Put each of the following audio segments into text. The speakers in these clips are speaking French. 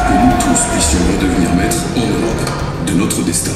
Que nous tous puissions redevenir maîtres en Europe de notre destin.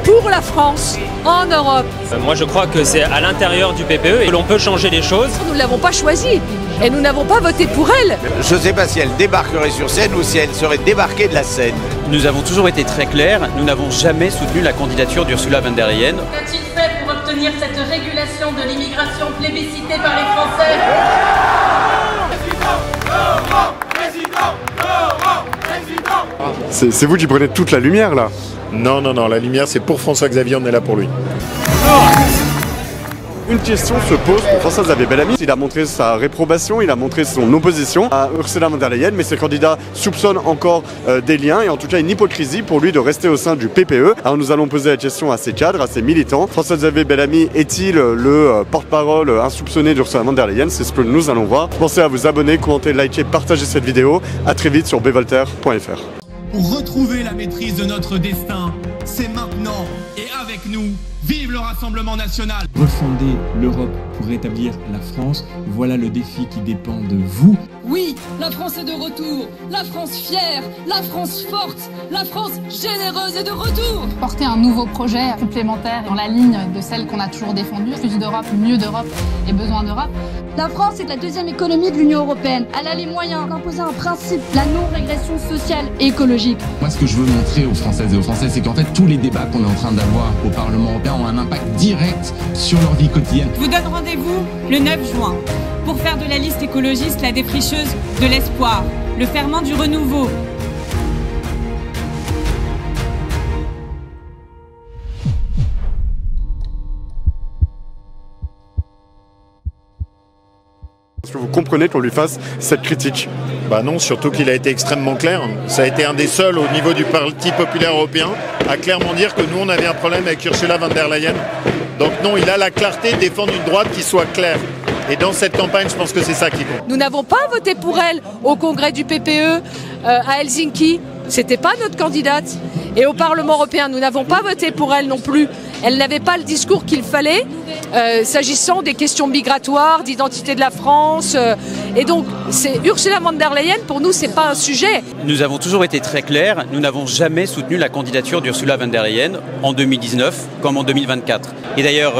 Pour la France, en Europe. Moi je crois que c'est à l'intérieur du PPE et l'on peut changer les choses. Nous ne l'avons pas choisie et nous n'avons pas voté pour elle. Je ne sais pas si elle débarquerait sur scène ou si elle serait débarquée de la scène. Nous avons toujours été très clairs, nous n'avons jamais soutenu la candidature d'Ursula von der Leyen. Qu'a-t-il fait pour obtenir cette régulation de l'immigration plébiscitée par les Français ? C'est vous qui prenez toute la lumière là? Non, non, non, la lumière c'est pour François-Xavier, on est là pour lui. Une question se pose pour François-Xavier Bellamy. Il a montré sa réprobation, il a montré son opposition à Ursula von der Leyen, mais ses candidats soupçonnent encore des liens et en tout cas une hypocrisie pour lui de rester au sein du PPE. Alors nous allons poser la question à ses cadres, à ses militants. François-Xavier Bellamy est-il le porte-parole insoupçonné d'Ursula von der Leyen? C'est ce que nous allons voir. Pensez à vous abonner, commenter, liker, partager cette vidéo. A très vite sur bvoltaire.fr. Pour retrouver la maîtrise de notre destin, c'est maintenant et avec nous. Vive le Rassemblement national! Refonder l'Europe pour rétablir la France, voilà le défi qui dépend de vous. Oui, la France est de retour, la France fière, la France forte, la France généreuse est de retour. Porter un nouveau projet complémentaire dans la ligne de celle qu'on a toujours défendue. Plus d'Europe, mieux d'Europe et besoin d'Europe. La France est la deuxième économie de l'Union européenne. Elle a les moyens d'imposer un principe, la non-régression sociale et écologique. Moi, ce que je veux montrer aux Françaises et aux Français, c'est qu'en fait, tous les débats qu'on est en train d'avoir au Parlement européen ont un impact direct sur leur vie quotidienne. Je vous donne rendez-vous le 9 juin pour faire de la liste écologiste la défricheuse de l'espoir, le ferment du renouveau. Est-ce que vous comprenez qu'on lui fasse cette critique? Bah non, surtout qu'il a été extrêmement clair. Ça a été un des seuls au niveau du Parti populaire européen à clairement dire que nous on avait un problème avec Ursula von der Leyen. Donc non, il a la clarté de défendre une droite qui soit claire. Et dans cette campagne, je pense que c'est ça qui compte. Nous n'avons pas voté pour elle au congrès du PPE à Helsinki. C'était pas notre candidate. Et au Parlement européen, nous n'avons pas voté pour elle non plus. Elle n'avait pas le discours qu'il fallait s'agissant des questions migratoires, d'identité de la France. Et donc, c'est Ursula von der Leyen, pour nous, c'est pas un sujet. Nous avons toujours été très clairs, nous n'avons jamais soutenu la candidature d'Ursula von der Leyen en 2019 comme en 2024. Et d'ailleurs,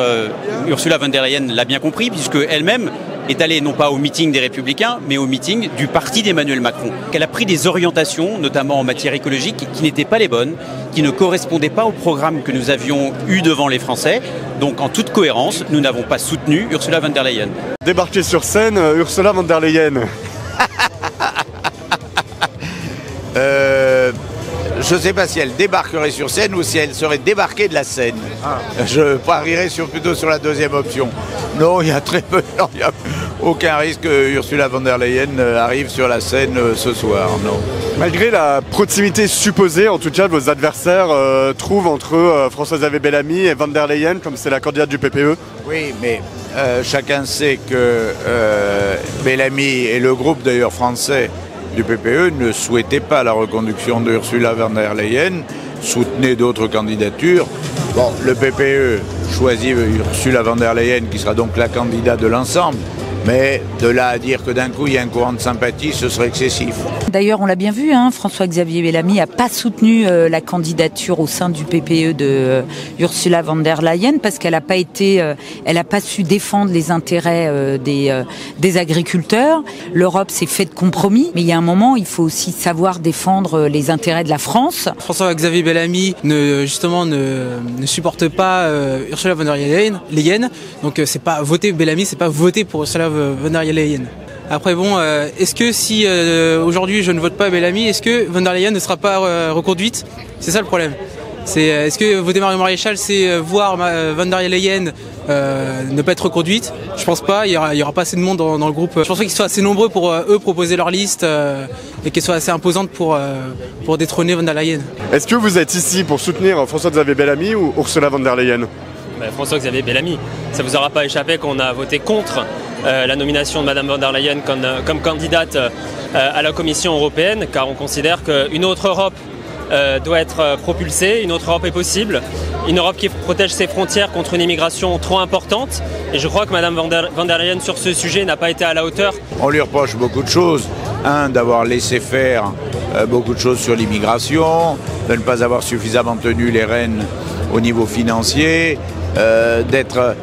Ursula von der Leyen l'a bien compris, puisque elle-même est allée non pas au meeting des Républicains, mais au meeting du parti d'Emmanuel Macron. Elle a pris des orientations, notamment en matière écologique, qui n'étaient pas les bonnes, qui ne correspondaient pas au programme que nous avions eu devant les Français. Donc en toute cohérence, nous n'avons pas soutenu Ursula von der Leyen. Débarquer sur scène, Ursula von der Leyen. Je ne sais pas si elle débarquerait sur scène ou si elle serait débarquée de la scène. Je parierais plutôt sur la deuxième option. Non, il y a très peu, non, il n'y a aucun risque que Ursula von der Leyen arrive sur la scène ce soir, non. Malgré la proximité supposée, en tout cas, de vos adversaires trouvent entre François-Xavier Bellamy et von der Leyen, comme c'est la candidate du PPE. Oui, mais chacun sait que Bellamy et le groupe d'ailleurs français du PPE ne souhaitaient pas la reconduction de Ursula von der Leyen, soutenaient d'autres candidatures. Bon, le PPE choisit Ursula von der Leyen, qui sera donc la candidate de l'ensemble, mais de là à dire que d'un coup il y a un courant de sympathie, ce serait excessif. D'ailleurs, on l'a bien vu, François-Xavier Bellamy n'a pas soutenu la candidature au sein du PPE de Ursula von der Leyen parce qu'elle n'a pas su défendre les intérêts des agriculteurs. L'Europe s'est fait de compromis, mais il y a un moment, il faut aussi savoir défendre les intérêts de la France. François-Xavier Bellamy ne supporte pas Ursula von der Leyen, donc c'est pas voter Bellamy, c'est pas voter pour Ursula von der Leyen. Après est-ce que si aujourd'hui je ne vote pas Bellamy, est-ce que von der Leyen ne sera pas reconduite? C'est ça le problème. Est-ce que voter Marion Maréchal, c'est voir von der Leyen ne pas être reconduite? Je pense pas, il y aura pas assez de monde dans le groupe. Je pense pas qu'ils soient assez nombreux pour eux proposer leur liste et qu'elle soit assez imposante pour détrôner von der Leyen. Est-ce que vous êtes ici pour soutenir François-Xavier Bellamy ou Ursula von der Leyen? François-Xavier Bellamy, ça vous aura pas échappé qu'on a voté contre la nomination de Madame von der Leyen comme candidate à la Commission européenne, car on considère qu'une autre Europe doit être propulsée, une autre Europe est possible, une Europe qui protège ses frontières contre une immigration trop importante. Et je crois que Madame von der Leyen sur ce sujet n'a pas été à la hauteur. On lui reproche beaucoup de choses. D'avoir laissé faire beaucoup de choses sur l'immigration, de ne pas avoir suffisamment tenu les rênes au niveau financier, d'être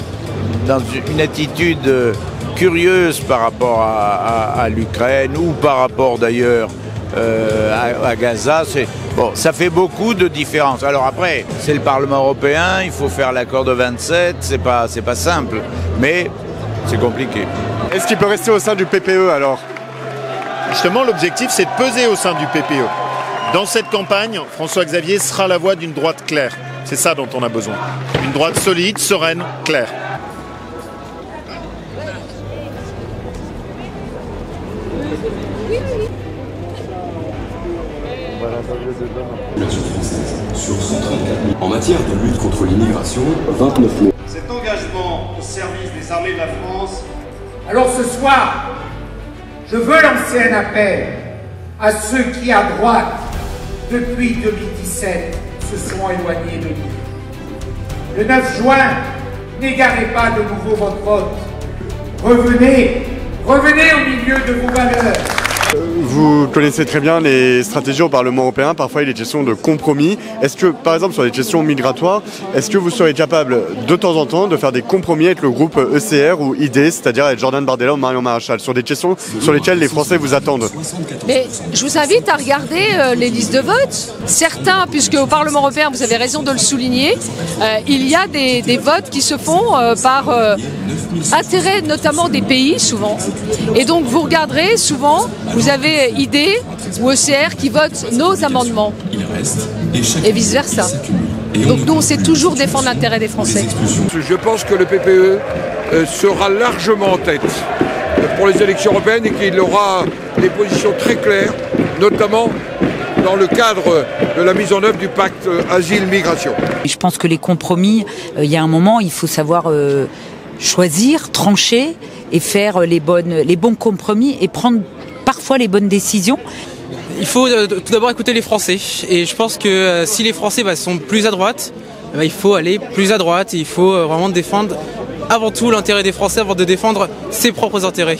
dans une attitude curieuse par rapport à l'Ukraine ou par rapport d'ailleurs à Gaza. Ça fait beaucoup de différences. Alors après, c'est le Parlement européen, il faut faire l'accord de 27, c'est pas simple, mais c'est compliqué. Est-ce qu'il peut rester au sein du PPE alors? Justement, l'objectif, c'est de peser au sein du PPE. Dans cette campagne, François-Xavier sera la voix d'une droite claire. C'est ça dont on a besoin. Une droite solide, sereine, claire. Sur 134 000. En matière de lutte contre l'immigration, 29 000. Cet engagement au service des armées de la France. Alors ce soir, je veux lancer un appel à ceux qui, à droite, depuis 2017, se sont éloignés de l'île. Le 9 juin, n'égarez pas de nouveau votre vote. Revenez au milieu de vos valeurs. Vous connaissez très bien les stratégies au Parlement européen, parfois il est question de compromis. Est-ce que, par exemple, sur les questions migratoires, est-ce que vous serez capable de temps en temps de faire des compromis avec le groupe ECR ou ID, c'est-à-dire avec Jordan Bardella ou Marion Maréchal, sur des questions sur lesquelles les Français vous attendent? Mais je vous invite à regarder les listes de vote. Certains, puisque au Parlement européen, vous avez raison de le souligner, il y a des votes qui se font par intérêt notamment des pays, souvent. Et donc vous regarderez souvent, vous avez ID ou ECR qui votent nos amendements et vice-versa. Donc nous, on sait toujours défendre l'intérêt des Français. Je pense que le PPE sera largement en tête pour les élections européennes et qu'il aura des positions très claires, notamment dans le cadre de la mise en œuvre du pacte asile-migration. Je pense que les compromis, il y a un moment, il faut savoir choisir, trancher et faire les bons compromis et prendre parfois les bonnes décisions. Il faut tout d'abord écouter les Français et je pense que si les Français sont plus à droite, il faut aller plus à droite et il faut vraiment défendre avant tout l'intérêt des Français avant de défendre ses propres intérêts.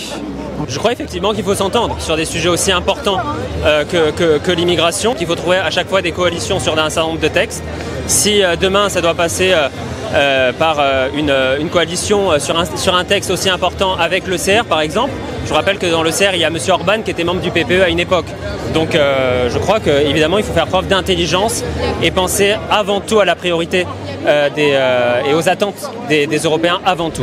Je crois effectivement qu'il faut s'entendre sur des sujets aussi importants que l'immigration, qu'il faut trouver à chaque fois des coalitions sur un certain nombre de textes. Si demain ça doit passer par une coalition sur un texte aussi important avec l'ECR par exemple, je rappelle que dans l'ECR il y a M. Orban qui était membre du PPE à une époque. Donc je crois qu'évidemment il faut faire preuve d'intelligence et penser avant tout à la priorité et aux attentes des Européens avant tout.